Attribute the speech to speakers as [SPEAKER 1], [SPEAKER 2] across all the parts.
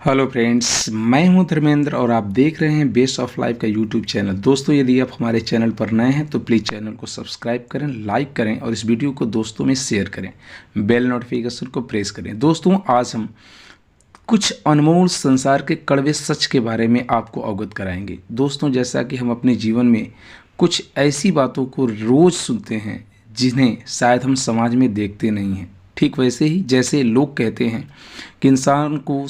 [SPEAKER 1] Hello friends, मैं हूं धर्मेंद्र और आप देख रहे हैं बेस्ट ऑफ लाइफ का यूट्यूब चैनल। दोस्तों, यदि आप हमारे चैनल पर नए हैं तो प्लीज़ चैनल को सब्सक्राइब करें, लाइक करें और इस वीडियो को दोस्तों में शेयर करें। बेल नोटिफिकेशन को प्रेस करें। दोस्तों, आज हम कुछ अनमोल संसार के कड़वे सच के बारे में आपको अवगत कराएंगे। दोस्तों, जैसा कि हम अपने जीवन में कुछ ऐसी बातों को रोज़ सुनते हैं जिन्हें शायद हम समाज में देखते नहीं हैं। ठीक वैसे ही जैसे लोग कहते हैं कि इंसान को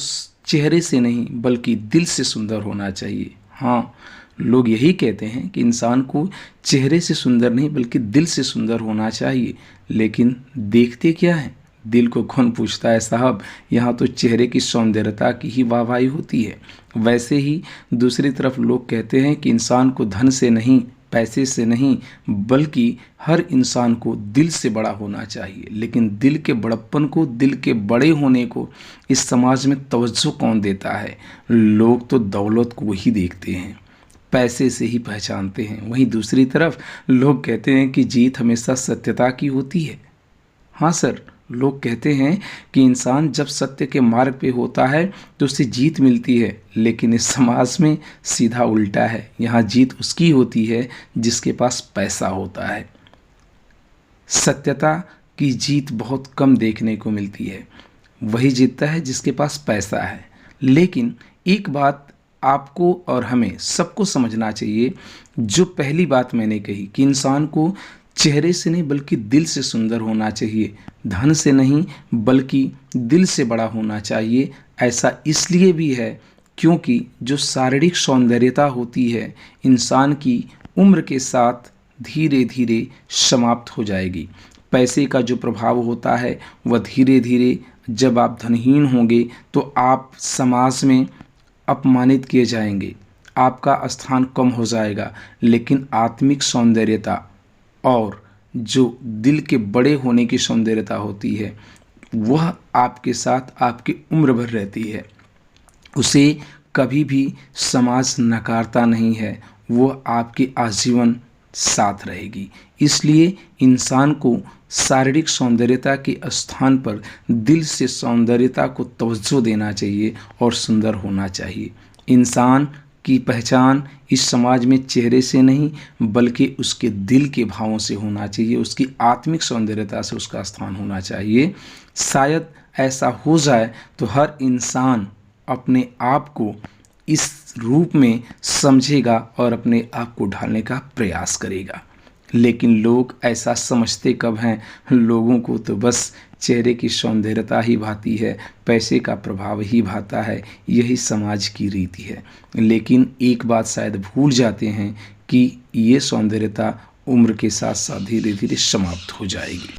[SPEAKER 1] चेहरे से नहीं बल्कि दिल से सुंदर होना चाहिए। हाँ, लोग यही कहते हैं कि इंसान को चेहरे से सुंदर नहीं बल्कि दिल से सुंदर होना चाहिए, लेकिन देखते क्या है? दिल को कौन पूछता है साहब। यहाँ तो चेहरे की सौंदर्यता की ही वाहवाही होती है। वैसे ही दूसरी तरफ लोग कहते हैं कि इंसान को धन से नहीं, पैसे से नहीं, बल्कि हर इंसान को दिल से बड़ा होना चाहिए। लेकिन दिल के बड़प्पन को, दिल के बड़े होने को इस समाज में तवज्जो कौन देता है? लोग तो दौलत को ही देखते हैं, पैसे से ही पहचानते हैं। वहीं दूसरी तरफ लोग कहते हैं कि जीत हमेशा सत्यता की होती है। हाँ सर, लोग कहते हैं कि इंसान जब सत्य के मार्ग पे होता है तो उसे जीत मिलती है, लेकिन इस समाज में सीधा उल्टा है। यहाँ जीत उसकी होती है जिसके पास पैसा होता है। सत्यता की जीत बहुत कम देखने को मिलती है। वही जीतता है जिसके पास पैसा है। लेकिन एक बात आपको और हमें सबको समझना चाहिए। जो पहली बात मैंने कही कि इंसान को चेहरे से नहीं बल्कि दिल से सुंदर होना चाहिए, धन से नहीं बल्कि दिल से बड़ा होना चाहिए। ऐसा इसलिए भी है क्योंकि जो शारीरिक सौंदर्यता होती है इंसान की उम्र के साथ धीरे धीरे समाप्त हो जाएगी। पैसे का जो प्रभाव होता है वह धीरे धीरे, जब आप धनहीन होंगे तो आप समाज में अपमानित किए जाएंगे, आपका स्थान कम हो जाएगा। लेकिन आत्मिक सौंदर्यता और जो दिल के बड़े होने की सौंदर्यता होती है वह आपके साथ आपकी उम्र भर रहती है। उसे कभी भी समाज नकारता नहीं है, वो आपके आजीवन साथ रहेगी। इसलिए इंसान को शारीरिक सौंदर्यता के स्थान पर दिल से सौंदर्यता को तवज्जो देना चाहिए और सुंदर होना चाहिए। इंसान की पहचान इस समाज में चेहरे से नहीं बल्कि उसके दिल के भावों से होना चाहिए, उसकी आत्मिक सौंदर्यता से उसका स्थान होना चाहिए। शायद ऐसा हो जाए तो हर इंसान अपने आप को इस रूप में समझेगा और अपने आप को ढालने का प्रयास करेगा। लेकिन लोग ऐसा समझते कब हैं? लोगों को तो बस चेहरे की सौंदर्यता ही भाती है, पैसे का प्रभाव ही भाता है। यही समाज की रीति है। लेकिन एक बात शायद भूल जाते हैं कि ये सौंदर्यता उम्र के साथ साथ धीरे धीरे समाप्त हो जाएगी।